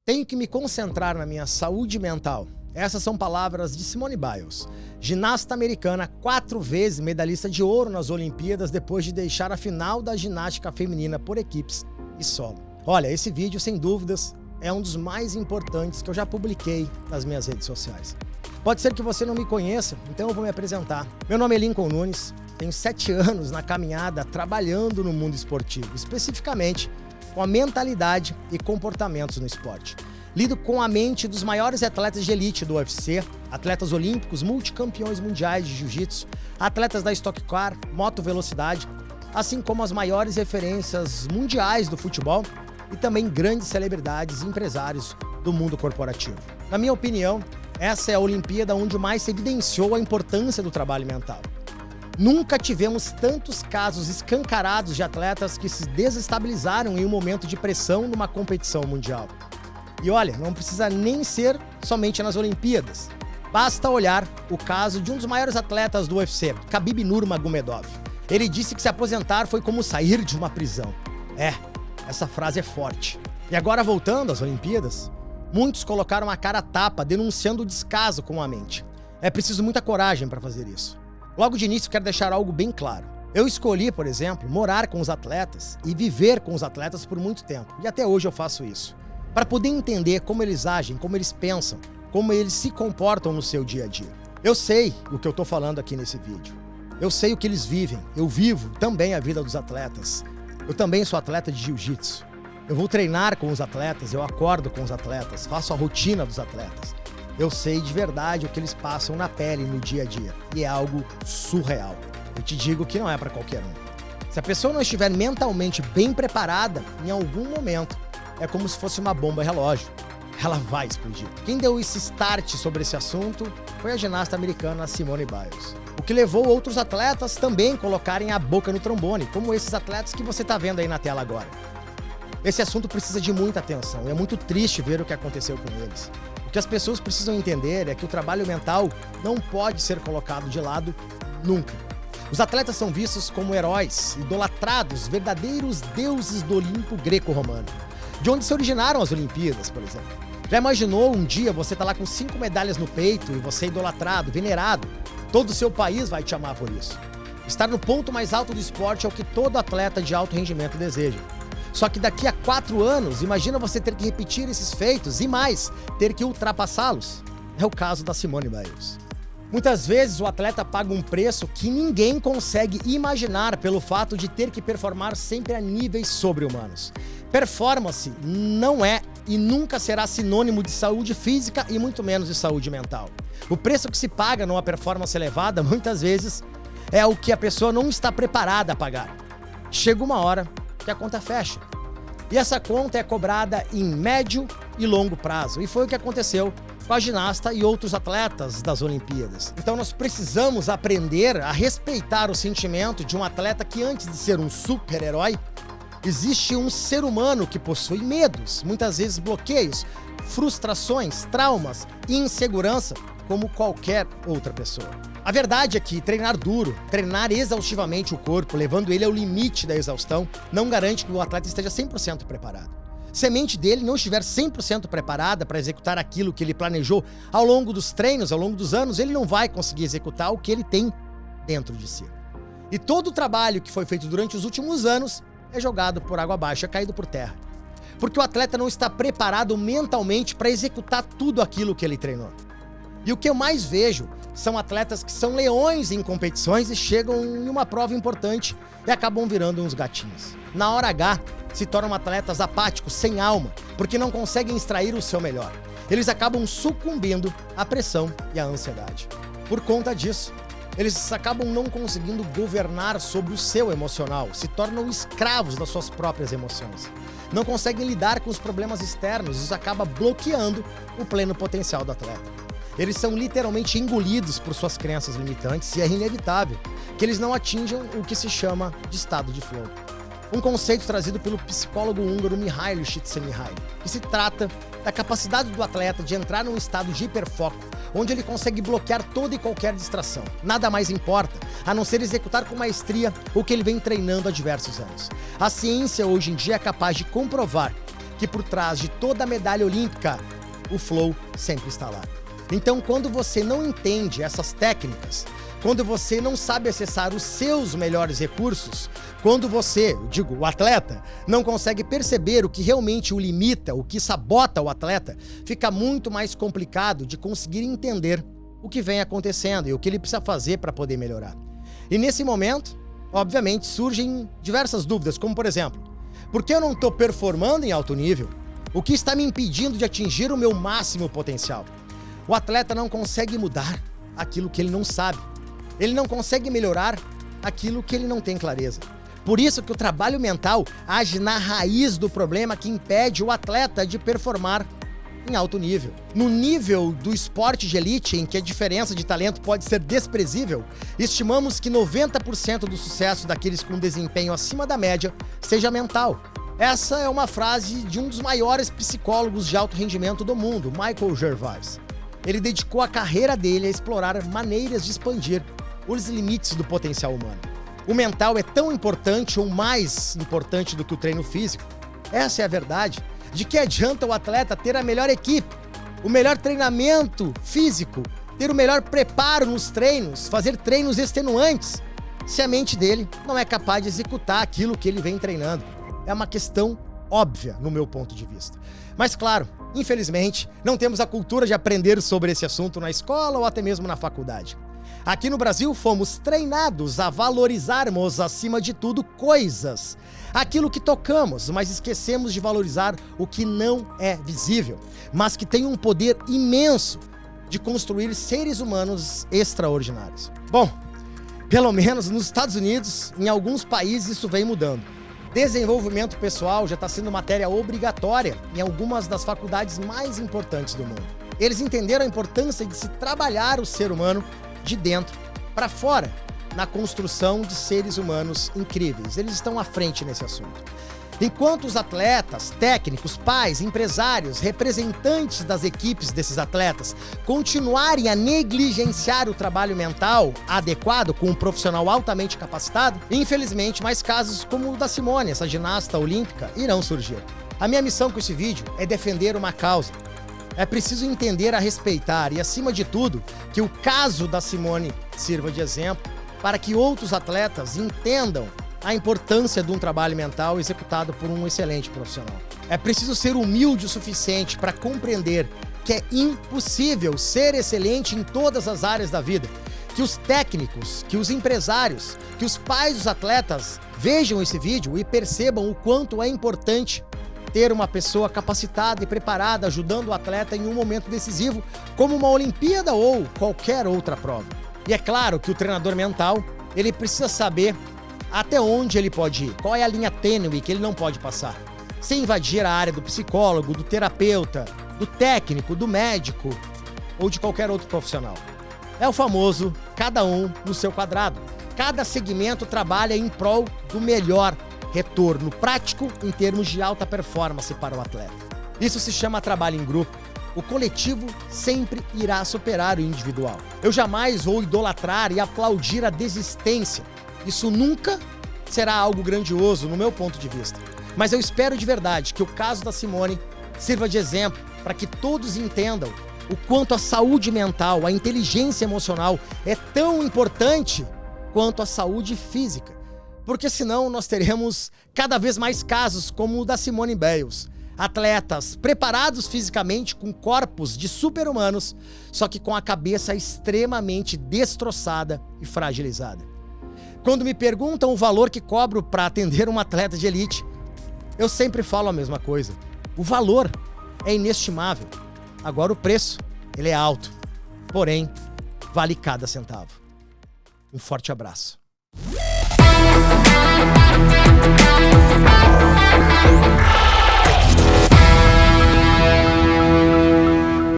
Tenho que me concentrar na minha saúde mental. Essas são palavras de Simone Biles, ginasta americana 4 vezes medalhista de ouro nas Olimpíadas depois de deixar a final da ginástica feminina por equipes e solo. Olha, esse vídeo, sem dúvidas, é um dos mais importantes que eu já publiquei nas minhas redes sociais. Pode ser que você não me conheça, então eu vou me apresentar. Meu nome é Lincoln Nunes, tenho 7 anos na caminhada trabalhando no mundo esportivo, especificamente com a mentalidade e comportamentos no esporte. Lido com a mente dos maiores atletas de elite do UFC, atletas olímpicos, multicampeões mundiais de jiu-jitsu, atletas da Stock Car, moto velocidade, assim como as maiores referências mundiais do futebol e também grandes celebridades e empresários do mundo corporativo. Na minha opinião, essa é a Olimpíada onde mais se evidenciou a importância do trabalho mental. Nunca tivemos tantos casos escancarados de atletas que se desestabilizaram em um momento de pressão numa competição mundial. E olha, não precisa nem ser somente nas Olimpíadas. Basta olhar o caso de um dos maiores atletas do UFC, Khabib Nurmagomedov. Ele disse que se aposentar foi como sair de uma prisão. Essa frase é forte. E agora, voltando às Olimpíadas, muitos colocaram a cara a tapa denunciando o descaso com a mente. É preciso muita coragem para fazer isso. Logo de início, quero deixar algo bem claro. Eu escolhi, por exemplo, morar com os atletas e viver com os atletas por muito tempo. E até hoje eu faço isso. Para poder entender como eles agem, como eles pensam, como eles se comportam no seu dia a dia. Eu sei o que eu estou falando aqui nesse vídeo. Eu sei o que eles vivem. Eu vivo também a vida dos atletas. Eu também sou atleta de jiu-jitsu. Eu vou treinar com os atletas, eu acordo com os atletas, faço a rotina dos atletas. Eu sei de verdade o que eles passam na pele no dia a dia. E é algo surreal. Eu te digo que não é para qualquer um. Se a pessoa não estiver mentalmente bem preparada, em algum momento, é como se fosse uma bomba relógio. Ela vai explodir. Quem deu esse start sobre esse assunto foi a ginasta americana Simone Biles. O que levou outros atletas também a colocarem a boca no trombone, como esses atletas que você está vendo aí na tela agora. Esse assunto precisa de muita atenção e é muito triste ver o que aconteceu com eles. O que as pessoas precisam entender é que o trabalho mental não pode ser colocado de lado nunca. Os atletas são vistos como heróis, idolatrados, verdadeiros deuses do Olimpo greco-romano, de onde se originaram as Olimpíadas, por exemplo. Já imaginou um dia você tá lá com 5 medalhas no peito e você é idolatrado, venerado? Todo o seu país vai te amar por isso. Estar no ponto mais alto do esporte é o que todo atleta de alto rendimento deseja. Só que daqui a 4 anos, imagina você ter que repetir esses feitos e mais, ter que ultrapassá-los. É o caso da Simone Biles. Muitas vezes o atleta paga um preço que ninguém consegue imaginar pelo fato de ter que performar sempre a níveis sobre-humanos. Performance não é e nunca será sinônimo de saúde física e muito menos de saúde mental. O preço que se paga numa performance elevada, muitas vezes, é o que a pessoa não está preparada a pagar. Chega uma hora que a conta fecha. E essa conta é cobrada em médio e longo prazo. E foi o que aconteceu com a ginasta e outros atletas das Olimpíadas. Então nós precisamos aprender a respeitar o sentimento de um atleta que, antes de ser um super-herói, existe um ser humano que possui medos, muitas vezes bloqueios, frustrações, traumas e insegurança, como qualquer outra pessoa. A verdade é que treinar duro, treinar exaustivamente o corpo, levando ele ao limite da exaustão, não garante que o atleta esteja 100% preparado. Se a mente dele não estiver 100% preparada para executar aquilo que ele planejou ao longo dos treinos, ao longo dos anos, ele não vai conseguir executar o que ele tem dentro de si. E todo o trabalho que foi feito durante os últimos anos é jogado por água abaixo, é caído por terra. Porque o atleta não está preparado mentalmente para executar tudo aquilo que ele treinou. E o que eu mais vejo são atletas que são leões em competições e chegam em uma prova importante e acabam virando uns gatinhos. Na hora H, se tornam atletas apáticos, sem alma, porque não conseguem extrair o seu melhor. Eles acabam sucumbindo à pressão e à ansiedade. Por conta disso, eles acabam não conseguindo governar sobre o seu emocional, se tornam escravos das suas próprias emoções. Não conseguem lidar com os problemas externos, isso acaba bloqueando o pleno potencial do atleta. Eles são literalmente engolidos por suas crenças limitantes e é inevitável que eles não atinjam o que se chama de estado de flow. Um conceito trazido pelo psicólogo húngaro Mihaly Csikszentmihalyi, que se trata da capacidade do atleta de entrar num estado de hiperfoco, onde ele consegue bloquear toda e qualquer distração. Nada mais importa, a não ser executar com maestria o que ele vem treinando há diversos anos. A ciência hoje em dia é capaz de comprovar que por trás de toda a medalha olímpica, o flow sempre está lá. Então, quando você não entende essas técnicas, quando você não sabe acessar os seus melhores recursos, quando você, o atleta, não consegue perceber o que realmente o limita, o que sabota o atleta, fica muito mais complicado de conseguir entender o que vem acontecendo e o que ele precisa fazer para poder melhorar. E nesse momento, obviamente, surgem diversas dúvidas, como por exemplo, por que eu não estou performando em alto nível? O que está me impedindo de atingir o meu máximo potencial? O atleta não consegue mudar aquilo que ele não sabe. Ele não consegue melhorar aquilo que ele não tem clareza. Por isso que o trabalho mental age na raiz do problema que impede o atleta de performar em alto nível. No nível do esporte de elite, em que a diferença de talento pode ser desprezível, estimamos que 90% do sucesso daqueles com desempenho acima da média seja mental. Essa é uma frase de um dos maiores psicólogos de alto rendimento do mundo, Michael Gervais. Ele dedicou a carreira dele a explorar maneiras de expandir os limites do potencial humano. O mental é tão importante ou mais importante do que o treino físico. Essa é a verdade. De que adianta o atleta ter a melhor equipe, o melhor treinamento físico, ter o melhor preparo nos treinos, fazer treinos extenuantes, se a mente dele não é capaz de executar aquilo que ele vem treinando? É uma questão óbvia, no meu ponto de vista. Mas claro, infelizmente, não temos a cultura de aprender sobre esse assunto na escola ou até mesmo na faculdade. Aqui no Brasil, fomos treinados a valorizarmos, acima de tudo, coisas. Aquilo que tocamos, mas esquecemos de valorizar o que não é visível, mas que tem um poder imenso de construir seres humanos extraordinários. Bom, pelo menos nos Estados Unidos, em alguns países isso vem mudando. Desenvolvimento pessoal já está sendo matéria obrigatória em algumas das faculdades mais importantes do mundo. Eles entenderam a importância de se trabalhar o ser humano de dentro para fora, na construção de seres humanos incríveis. Eles estão à frente nesse assunto. Enquanto os atletas, técnicos, pais, empresários, representantes das equipes desses atletas continuarem a negligenciar o trabalho mental adequado com um profissional altamente capacitado, infelizmente mais casos como o da Simone, essa ginasta olímpica, irão surgir. A minha missão com esse vídeo é defender uma causa. É preciso entender a respeitar e, acima de tudo, que o caso da Simone sirva de exemplo para que outros atletas entendam a importância de um trabalho mental executado por um excelente profissional. É preciso ser humilde o suficiente para compreender que é impossível ser excelente em todas as áreas da vida. Que os técnicos, que os empresários, que os pais dos atletas vejam esse vídeo e percebam o quanto é importante ter uma pessoa capacitada e preparada ajudando o atleta em um momento decisivo, como uma Olimpíada ou qualquer outra prova. E é claro que o treinador mental, ele precisa saber até onde ele pode ir, qual é a linha tênue que ele não pode passar, sem invadir a área do psicólogo, do terapeuta, do técnico, do médico ou de qualquer outro profissional. É o famoso cada um no seu quadrado. Cada segmento trabalha em prol do melhor retorno prático em termos de alta performance para o atleta. Isso se chama trabalho em grupo. O coletivo sempre irá superar o individual. Eu jamais vou idolatrar e aplaudir a desistência. Isso nunca será algo grandioso no meu ponto de vista. Mas eu espero de verdade que o caso da Simone sirva de exemplo para que todos entendam o quanto a saúde mental, a inteligência emocional é tão importante quanto a saúde física. Porque senão nós teremos cada vez mais casos como o da Simone Biles. Atletas preparados fisicamente com corpos de super-humanos, só que com a cabeça extremamente destroçada e fragilizada. Quando me perguntam o valor que cobro para atender um atleta de elite, eu sempre falo a mesma coisa. O valor é inestimável. Agora o preço, ele é alto. Porém, vale cada centavo. Um forte abraço.